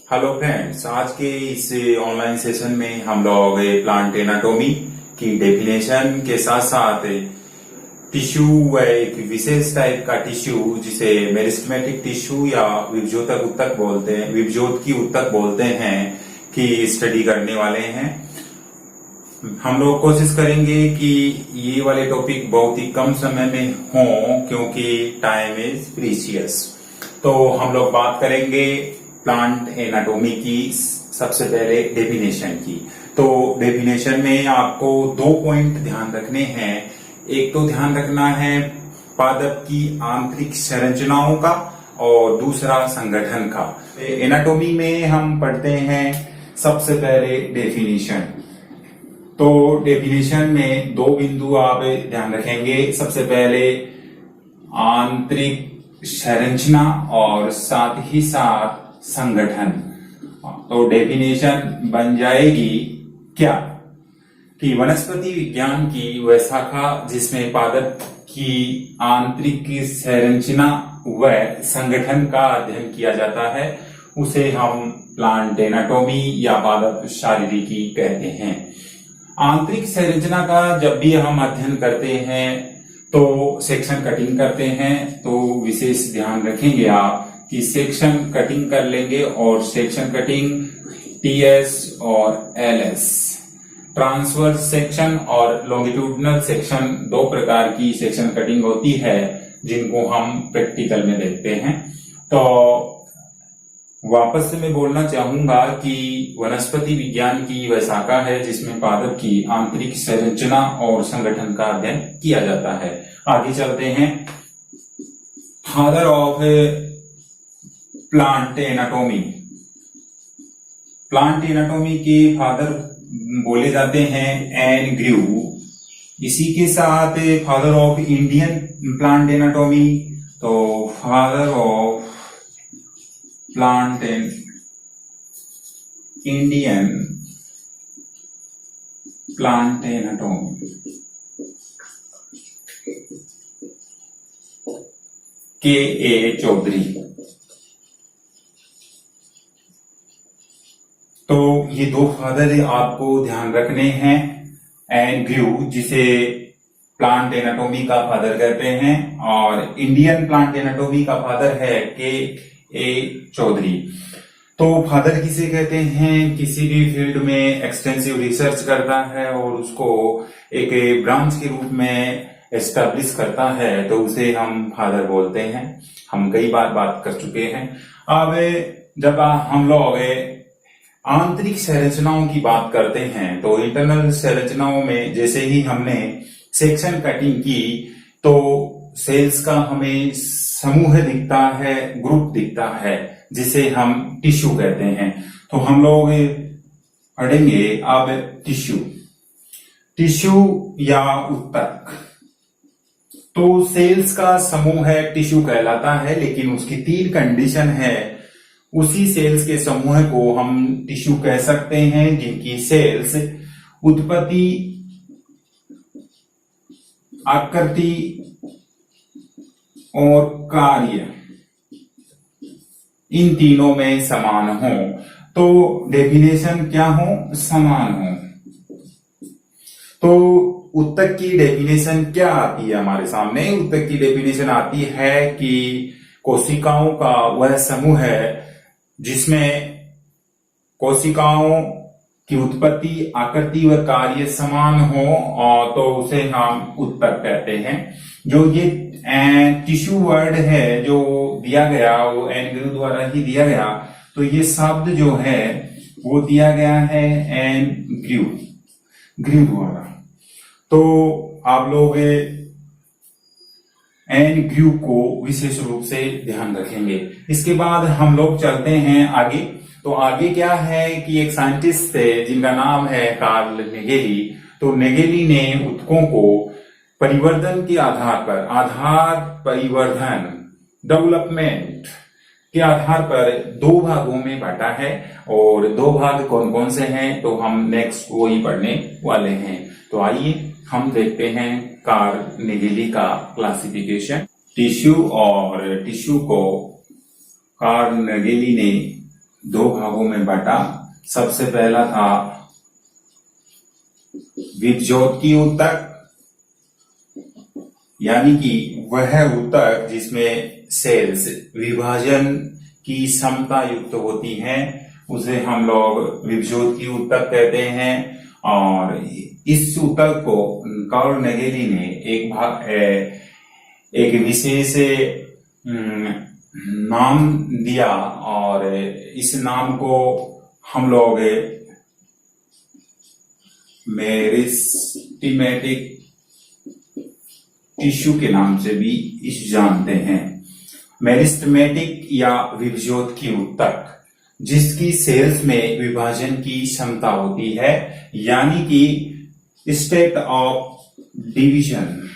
Hello friends, आज के इस ऑनलाइन सेशन में हम लोग प्लांट एनाटॉमी की डेफिनेशन के साथ साथ टिश्यू एक विशेष टाइप का टिश्यू जिसे मेरिस्टेमेटिक टिश्यू या विभजोतक ऊतक बोलते हैं, विभजोत की ऊतक बोलते हैं कि स्टडी करने वाले हैं। हम लोग कोशिश करेंगे कि ये वाले टॉपिक बहुत ही कम समय में हों क्योंकि टाइम इज प्रीशियस। तो हम लोग बात करेंगे प्लांट एनाटॉमी की सबसे पहले डेफिनेशन की। तो डेफिनेशन में आपको 2 पॉइंट ध्यान रखने हैं। एक तो ध्यान रखना है पादप की आंतरिक संरचनाओं का और दूसरा संगठन का। एनाटॉमी में हम पढ़ते हैं सबसे पहले डेफिनेशन। तो डेफिनेशन में 2 बिंदु आप ध्यान रखेंगे। सबसे पहले आंतरिक संरचना और साथ ही साथ संगठन। तो डेफिनेशन बन जाएगी क्या कि वनस्पति विज्ञान की वह शाखा जिसमें पादप की आंतरिक संरचना व संगठन का अध्ययन किया जाता है उसे हम प्लांट एनाटॉमी या पादप शारीरिकी कहते हैं। आंतरिक संरचना का जब भी हम अध्ययन करते हैं तो सेक्शन कटिंग करते हैं, तो विशेष ध्यान रखेंगे आप कि सेक्शन कटिंग कर लेंगे और सेक्शन कटिंग टीएस और एलएस, ट्रांसवर्स सेक्शन और लॉन्गिट्यूडिनल सेक्शन, 2 प्रकार की सेक्शन कटिंग होती है जिनको हम प्रैक्टिकल में देखते हैं। तो वापस से मैं बोलना चाहूंगा कि वनस्पति विज्ञान की वह शाखा है जिसमें पादप की आंतरिक संरचना और संगठन का अध्ययन किया जाता है। आगे चलते हैं। Father of plant anatomy. Plant anatomy के फादर बोले जाते हैं एन ग्रू। इसी के साथ father of Indian plant anatomy, तो father of plant and Indian plant anatomy के ए चौधरी। तो ये 2 फादर आपको ध्यान रखने हैं। एन ग्रू जिसे प्लांट एनाटॉमी का फादर कहते हैं और इंडियन प्लांट एनाटॉमी का फादर है के ए चौधरी। तो फादर किसे कहते हैं? किसी भी फील्ड में एक्सटेंसिव रिसर्च करता है और उसको एक ब्रांच के रूप में एस्टैब्लिश करता है तो उसे हम फादर बोलते हैं। हम कई बार बात कर चुके हैं। अब जब हम लोग आंतरिक संरचनाओं की बात करते हैं तो इंटरनल संरचनाओं में जैसे ही हमने सेक्शन कटिंग की तो सेल्स का हमें समूह दिखता है, ग्रुप दिखता है जिसे हम टिश्यू कहते हैं। तो हम लोग पढ़ेंगे अब टिश्यू या ऊतक। तो सेल्स का समूह है टिश्यू कहलाता है, लेकिन उसकी 3 कंडीशन है। उसी सेल्स के समूह को हम टिश्यू कह सकते हैं जिनकी सेल्स उत्पत्ति, आकृति और कार्य इन तीनों में समान हो। तो डेफिनेशन क्या हो? समान हो। तो ऊतक की डेफिनेशन क्या आती है हमारे सामने? ऊतक की डेफिनेशन आती है कि कोशिकाओं का वह समूह है जिसमें कोशिकाओं की उत्पत्ति, आकृति व कार्य समान हो और तो उसे हम ऊतक कहते हैं। जो ये टिश्यू वर्ड है जो दिया गया वो एन ग्रू द्वारा ही दिया गया, तो ये शब्द जो है वो दिया गया है एन ग्रू द्वारा। तो आप लोग एन ग्रू को विशेष रूप से ध्यान रखेंगे। इसके बाद हम लोग चलते हैं आगे। तो आगे क्या है कि एक साइंटिस्ट थे जिनका नाम है कार्ल नेगेली। तो नेगेली ने ऊतकों को परिवर्तन के आधार पर, आधार परिवर्धन, डेवलपमेंट के आधार पर 2 भागों में बांटा है। और 2 भाग कौन कौन से हैं तो हम नेक्स्ट वही पढ़ने वाले हैं। तो आइए हम देखते हैं कार्ल नेगेली का क्लासिफिकेशन। टिश्यू और टिश्यू को कार्ल नेगेली ने दो भागों में बांटा। सबसे पहला था विभज्योत ऊतक, यानी कि वह ऊतक जिसमें सेल्स विभाजन की क्षमता युक्त होती हैं, उसे हम लोग विभज्योत ऊतक कहते हैं। और इस ऊतक को कार्ल नेगेली ने एक विशेष नाम दिया, और इस नाम को हम लोग मेरिस्टेमेटिक टिश्यू के नाम से भी इस जानते हैं। मेरिस्टेमेटिक या विभज्योत ऊतक जिसकी सेल्स में विभाजन की क्षमता होती है, यानी कि स्टेट ऑफ डिवीजन,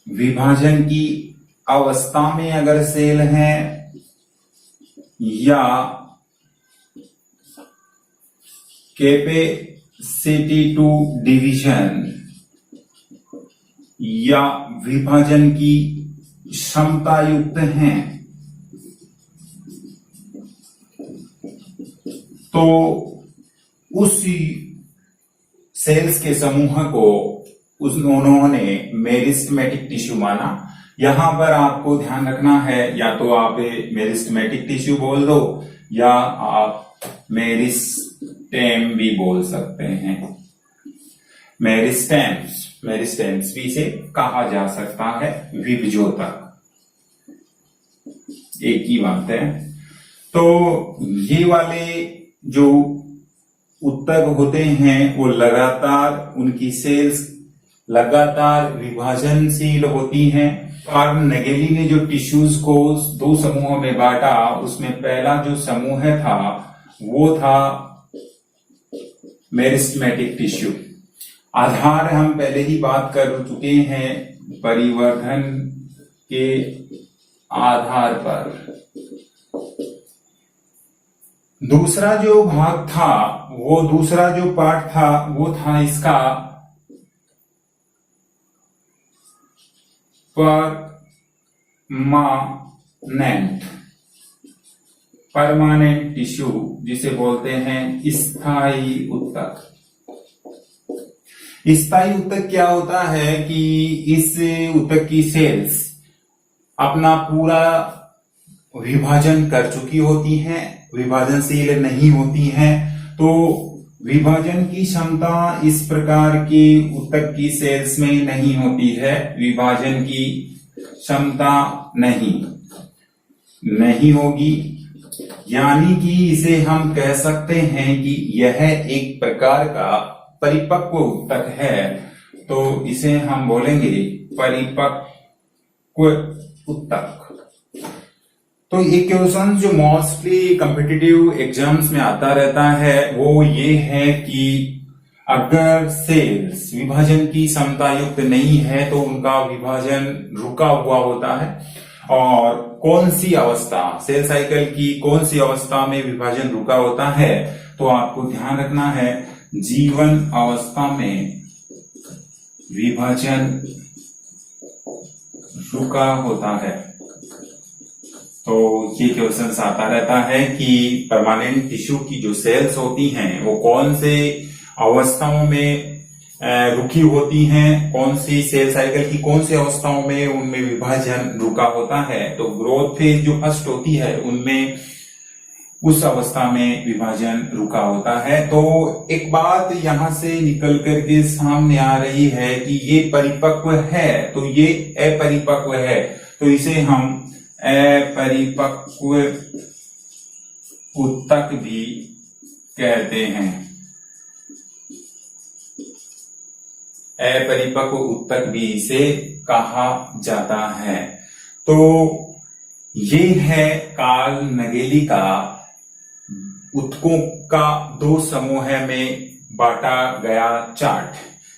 विभाजन की अवस्था में अगर सेल है, या कैपेसिटी टू डिवीजन या विभाजन की क्षमता युक्त हैं, तो उस सेल्स के समूह को उन्होंने मेरिस्टेमेटिक टिश्यू माना। यहां पर आपको ध्यान रखना है, या तो आप मेरिस्टेमेटिक टिश्यू बोल दो, या आप मेरिस्टेम भी बोल सकते हैं। मेरिस्टेम्स भी इसे कहा जा सकता है, विभज्योतक, एक ही बात है। तो ये वाले जो ऊतक होते हैं वो लगातार, उनकी सेल्स लगातार विभाजनशील होती हैं। कार्ल नेगेली ने जो टिश्यूज को दो समूहों में बांटा, उसमें पहला जो समूह था वो था मेरिस्टेमेटिक टिश्यू। आधार हम पहले ही बात कर चुके हैं, परिवर्धन के आधार पर। दूसरा जो भाग था, वो दूसरा जो पार्ट था, वो था इसका परमानेंट टिश्यू, जिसे बोलते हैं स्थायी ऊतक। स्थायी ऊतक क्या होता है कि इस ऊतक की सेल्स अपना पूरा विभाजन कर चुकी होती हैं, विभाजनशील नहीं होती हैं। तो विभाजन की क्षमता इस प्रकार की ऊतक की सेल्स में नहीं होती है, विभाजन की क्षमता नहीं होगी, यानी कि इसे हम कह सकते हैं कि यह एक प्रकार का परिपक्व ऊतक है। तो इसे हम बोलेंगे परिपक्व ऊतक। तो ये क्वेश्चन जो मोस्टली कॉम्पिटिटिव एग्जाम्स में आता रहता है वो ये है कि अगर सेल्स विभाजन की क्षमता युक्त नहीं है तो उनका विभाजन रुका हुआ होता है, और कौन सी अवस्था, सेल साइकिल की कौन सी अवस्था में विभाजन रुका होता है, तो आपको ध्यान रखना है जीवन अवस्था में विभाजन रुका होता है। तो ये क्वेश्चन आता रहता है कि परमानेंट टिश्यू की जो सेल्स होती हैं वो कौन से अवस्थाओं में रुकी होती हैं, कौन सी सेल साइकिल की कौन सी अवस्थाओं में उनमें विभाजन रुका होता है। तो ग्रोथ फेज जो फर्स्ट होती है उनमें उस अवस्था में विभाजन रुका होता है। तो एक बात यहां से निकल करके सामने आ रही है कि ये परिपक्व है तो ये अपरिपक्व है, तो इसे हम अपरिपक्व ऊतक भी कहते हैं। अपरिपक्व ऊतक भी इसे कहा जाता है। तो ये है कार्ल नेगेली का ऊतकों का दो समूह में बांटा गया चार्ट,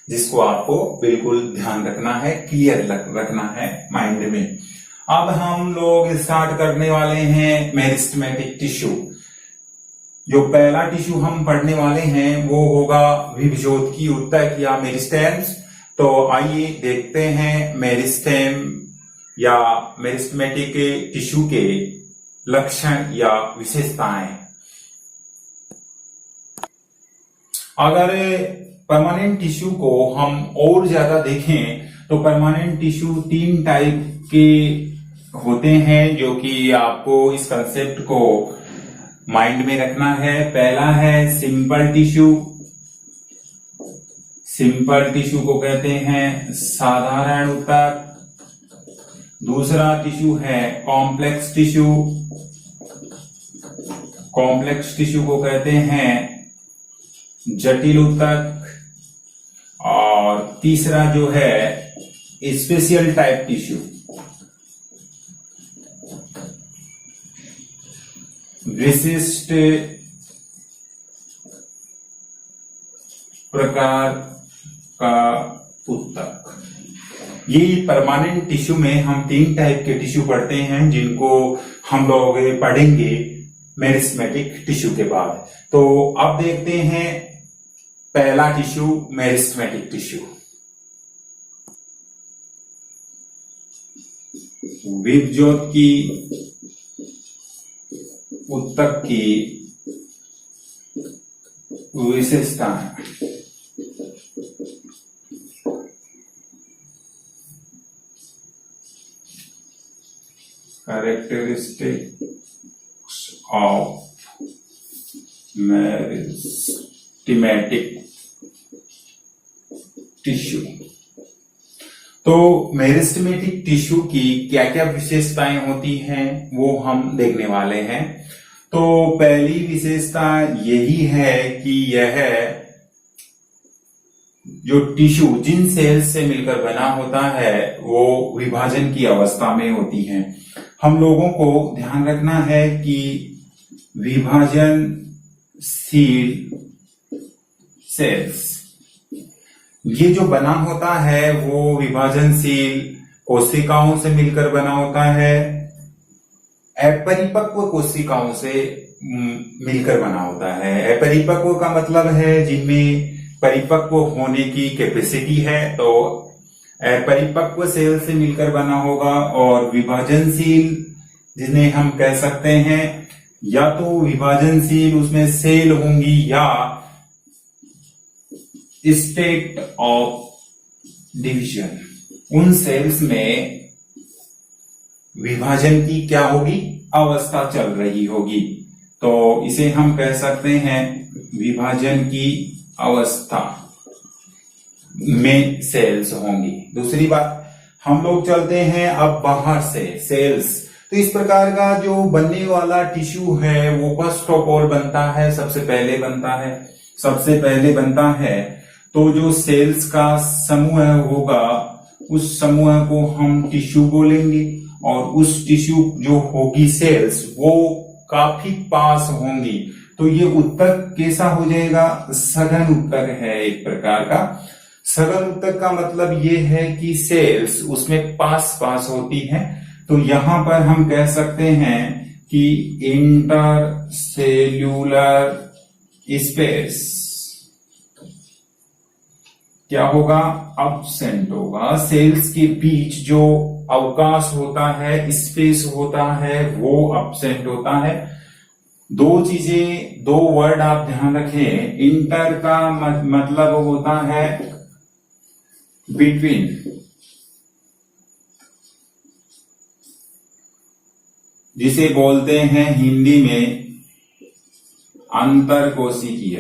जिसको आपको बिल्कुल ध्यान रखना है, क्लियर रखना है माइंड में। अब हम लोग स्टार्ट करने वाले हैं मेरिस्टेमेटिक टिश्यू। जो पहला टिश्यू हम पढ़ने वाले हैं वो होगा विभज्योत ऊतक या मेरिस्टेम्स। तो आइए देखते हैं मेरिस्टेम या मेरिस्टेमेटिक टिश्यू के लक्षण या विशेषताएं। अगर परमानेंट टिश्यू को हम और ज्यादा देखें तो परमानेंट टिश्यू 3 टाइप के होते हैं, जो कि आपको इस कंसेप्ट को माइंड में रखना है। पहला है सिंपल टिश्यू। सिंपल टिश्यू को कहते हैं साधारण ऊतक। दूसरा टिश्यू है कॉम्प्लेक्स टिश्यू। कॉम्प्लेक्स टिश्यू को कहते हैं जटिल ऊतक। और तीसरा जो है स्पेशल टाइप टिश्यू। विशिष्ट प्रकार का ऊतक। ये परमानेंट टिश्यू में हम 3 टाइप के टिश्यू पढ़ते हैं, जिनको हम लोग पढ़ेंगे मेरिस्टेमेटिक टिश्यू के बाद। तो अब देखते हैं पहला टिश्यू, मेरिस्टेमेटिक टिश्यू। विभज्योत की ऊतक की विशेषताएं। Characteristics of meristematic tissue. तो मेरिस्टेमेटिक टिश्यू की क्या क्या विशेषताएं होती हैं वो हम देखने वाले हैं। तो पहली विशेषता यही है कि यह जो टिश्यू जिन सेल्स से मिलकर बना होता है वो विभाजन की अवस्था में होती है। हम लोगों को ध्यान रखना है कि विभाजनशील सेल्स, ये जो बना होता है वो विभाजनशील कोशिकाओं से मिलकर बना होता है, अपरिपक्व कोशिकाओं से मिलकर बना होता है। अपरिपक्व का मतलब है जिनमें परिपक्व होने की कैपेसिटी है, तो अपरिपक्व सेल से मिलकर बना होगा। और विभाजनशील जिन्हें हम कह सकते हैं या तो विभाजनशील उसमें सेल होंगी या स्टेट ऑफ डिवीजन, उन सेल्स में विभाजन की क्या होगी, अवस्था चल रही होगी। तो इसे हम कह सकते हैं विभाजन की अवस्था में सेल्स होंगी। दूसरी बात, हम लोग चलते हैं अब बाहर से सेल्स। तो इस प्रकार का जो बनने वाला टिश्यू है वो फर्स्ट ऑफ ऑल बनता है, सबसे पहले बनता है तो जो सेल्स का समूह होगा उस समूह को हम टिश्यू बोलेंगे। और उस टिश्यू जो होगी सेल्स वो काफी पास होंगी, तो ये ऊतक कैसा हो जाएगा, सघन ऊतक है एक प्रकार का। सघन ऊतक का मतलब ये है कि सेल्स उसमें पास पास होती हैं। तो यहां पर हम कह सकते हैं कि इंटरसेल्यूलर स्पेस क्या होगा, अब्सेंट होगा। सेल्स के बीच जो अवकाश होता है, स्पेस होता है, वो अब्सेंट होता है। दो वर्ड आप ध्यान रखें। इंटर का मतलब होता है बिटवीन, जिसे बोलते हैं हिंदी में अंतरकोशिकीय।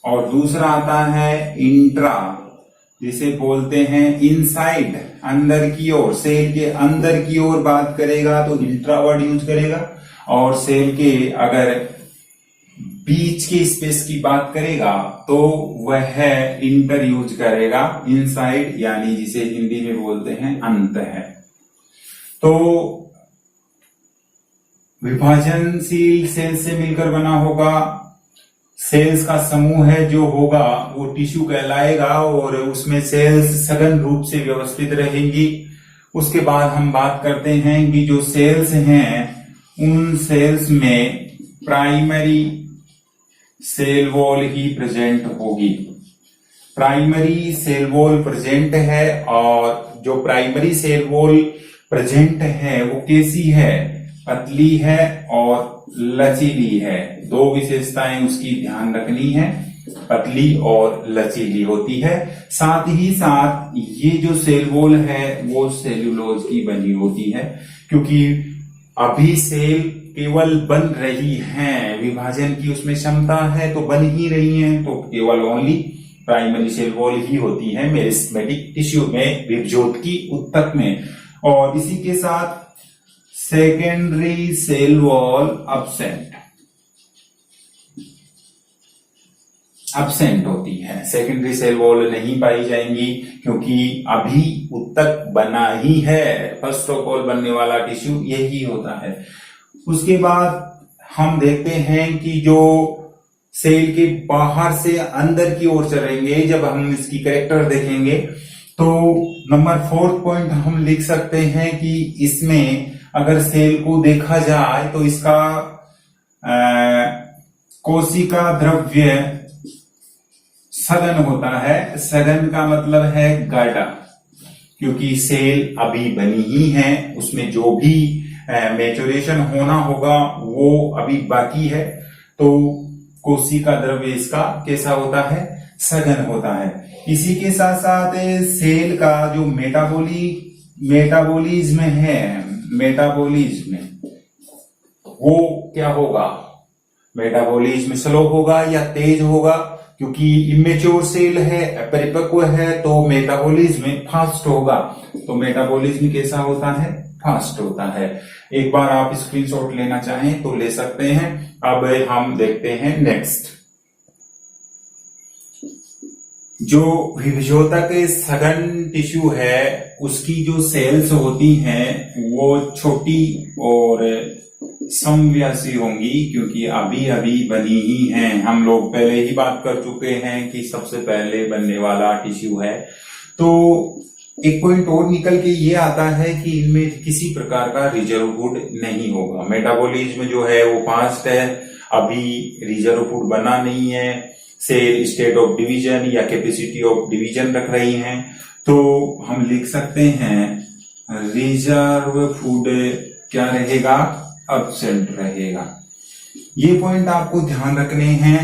और दूसरा आता है इंट्रा, जिसे बोलते हैं इनसाइड, अंदर की ओर। सेल के अंदर की ओर बात करेगा तो इंट्रा वर्ड यूज करेगा, और सेल के अगर बीच के स्पेस की बात करेगा तो वह इंटर यूज करेगा। इनसाइड यानी जिसे हिंदी में बोलते हैं अंत है। तो विभाजनशील सेल से मिलकर बना होगा। सेल्स का समूह है जो होगा वो टिश्यू कहलाएगा, और उसमें सेल्स सघन रूप से व्यवस्थित रहेंगी। उसके बाद हम बात करते हैं कि जो सेल्स हैं उन सेल्स में प्राइमरी सेल वॉल ही प्रेजेंट होगी। प्राइमरी सेल वॉल प्रेजेंट है, और जो प्राइमरी सेल वॉल प्रेजेंट है वो कैसी है, पतली है और लचीली है। दो विशेषताएं उसकी ध्यान रखनी है, पतली और लचीली होती है। साथ ही साथ ये जो सेल वॉल है वो सेल्यूलोज की बनी होती है, क्योंकि अभी सेल केवल बन रही हैं, विभाजन की उसमें क्षमता है तो बन ही रही हैं, तो केवल ओनली प्राइमरी सेल वॉल ही होती है मेरिस्टेमेटिक टिश्यू में, विभज्योतकी उत्तक में। और इसी के साथ सेकेंडरी सेल वॉल absent होती है। सेकेंडरी सेल वॉल नहीं पाई जाएंगी क्योंकि अभी उत्तक बना ही है। फर्स्ट ऑफ ऑल बनने वाला टिश्यू यही होता है। उसके बाद हम देखते हैं कि जो सेल के बाहर से अंदर की ओर चलेंगे, जब हम इसकी कैरेक्टर देखेंगे तो नंबर 4 पॉइंट हम लिख सकते हैं कि इसमें अगर सेल को देखा जाए तो इसका कोशिका द्रव्य सघन होता है। सघन का मतलब है गाढ़ा, क्योंकि सेल अभी बनी ही है, उसमें जो भी मैच्योरेशन होना होगा वो अभी बाकी है। तो कोशिका द्रव्य इसका कैसा होता है? सघन होता है। इसी के साथ साथ सेल का जो मेटाबॉलिज्म है, मेटाबॉलिज्म वो क्या होगा? मेटाबॉलिज्म स्लो होगा या तेज होगा? क्योंकि इमेच्योर सेल है, अपरिपक्व है, तो मेटाबॉलिज्म फास्ट होगा। तो मेटाबॉलिज्म कैसा होता है? फास्ट होता है। एक बार आप स्क्रीनशॉट लेना चाहें तो ले सकते हैं। अब हम देखते हैं नेक्स्ट। जो विभज्योतक सघन टिश्यू है उसकी जो सेल्स होती हैं वो छोटी और समव्यासी होंगी, क्योंकि अभी अभी बनी ही हैं। हम लोग पहले ही बात कर चुके हैं कि सबसे पहले बनने वाला टिश्यू है। तो एक पॉइंट और निकल के ये आता है कि इनमें किसी प्रकार का रिजर्व फूड नहीं होगा। मेटाबॉलिज्म जो है वो फास्ट है, अभी रिजर्व फूड बना नहीं है। सेल स्टेट ऑफ डिवीजन या कैपेसिटी ऑफ डिवीजन रख रही हैं, तो हम लिख सकते हैं रिजर्व फूड क्या रहेगा? एब्सेंट रहेगा। ये पॉइंट आपको ध्यान रखने हैं।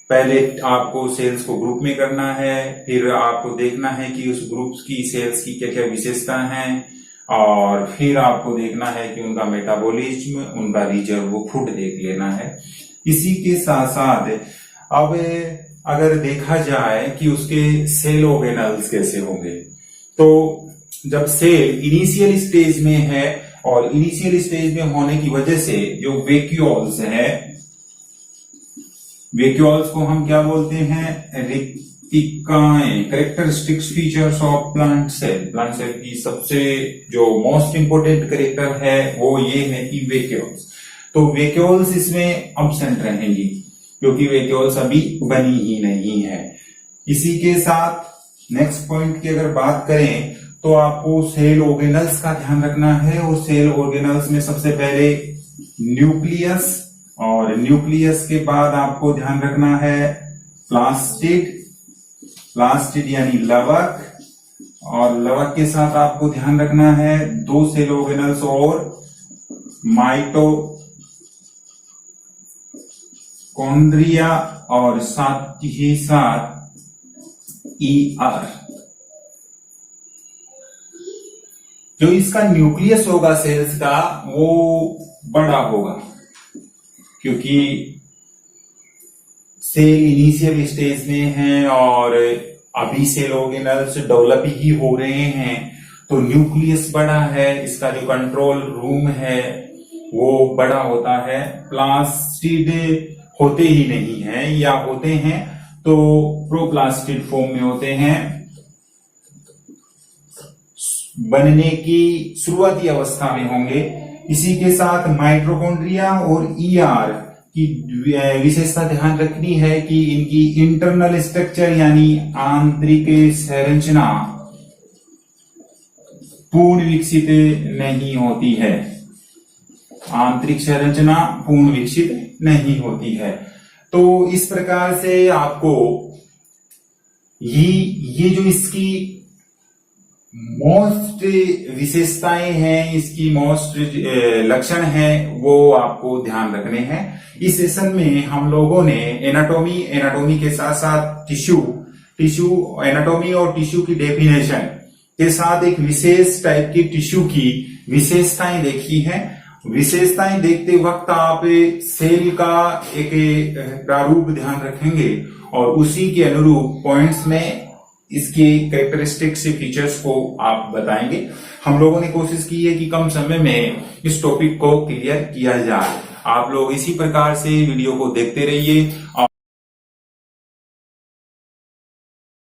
पहले आपको सेल्स को ग्रुप में करना है, फिर आपको देखना है कि उस ग्रुप की सेल्स की क्या क्या विशेषता हैं, और फिर आपको देखना है कि उनका मेटाबॉलिज्म, उनका रिजर्व फूड देख लेना है। इसी के साथ साथ अब अगर देखा जाए कि उसके सेल ऑर्गेनल्स कैसे होंगे, तो जब सेल इनिशियल स्टेज में है, और इनिशियल स्टेज में होने की वजह से जो वेक्यूल्स है, वेक्यूल्स को हम क्या बोलते हैं? रिक्तिकाएं। Characteristics features of plant cell. Plant cell की सबसे जो मोस्ट इंपोर्टेंट कैरेक्टर है वो ये है कि वेक्यूल्स। तो वेक्यूल्स इसमें एब्सेंट रहेंगी क्योंकि वेक्यूल्स अभी बनी ही नहीं है। इसी के साथ नेक्स्ट पॉइंट की अगर बात करें तो आपको सेल ऑर्गेनल्स का ध्यान रखना है, और सेल ऑर्गेनल्स में सबसे पहले न्यूक्लियस, और न्यूक्लियस के बाद आपको ध्यान रखना है प्लास्टिड, प्लास्टिड यानी लवक, और लवक के साथ आपको ध्यान रखना है 2 सेल ऑर्गेनल्स और माइटोकॉन्ड्रिया, और साथ ही साथ ER। जो इसका न्यूक्लियस होगा सेल्स का वो बड़ा होगा, क्योंकि सेल इनिशियल स्टेज में है और अभी सेल ऑर्गेनल्स डेवलप ही हो रहे हैं, तो न्यूक्लियस बड़ा है, इसका जो कंट्रोल रूम है वो बड़ा होता है। प्लास्टिड होते ही नहीं है, या होते हैं तो प्रोप्लास्टिड फॉर्म में होते हैं, बनने की शुरुआती अवस्था में होंगे। इसी के साथ माइटोकॉन्ड्रिया और ER की विशेषता ध्यान रखनी है कि इनकी इंटरनल स्ट्रक्चर यानी आंतरिक संरचना पूर्ण विकसित नहीं होती है। आंतरिक संरचना पूर्ण विकसित नहीं होती है। तो इस प्रकार से आपको ये जो इसकी मोस्ट विशेषताएं हैं, इसकी मोस्ट लक्षण हैं, वो आपको ध्यान रखने हैं। इस सेशन में हम लोगों ने एनाटॉमी के साथ साथ टिश्यू एनाटॉमी और टिश्यू की डेफिनेशन के साथ एक विशेष टाइप की टिश्यू की विशेषताएं देखी हैं। विशेषताएं देखते वक्त आप सेल का एक प्रारूप ध्यान रखेंगे और उसी के अनुरूप पॉइंट्स में इसके कैरेक्टरिस्टिक्स फीचर्स को आप बताएंगे। हम लोगों ने कोशिश की है कि कम समय में इस टॉपिक को क्लियर किया जाए। आप लोग इसी प्रकार से वीडियो को देखते रहिए।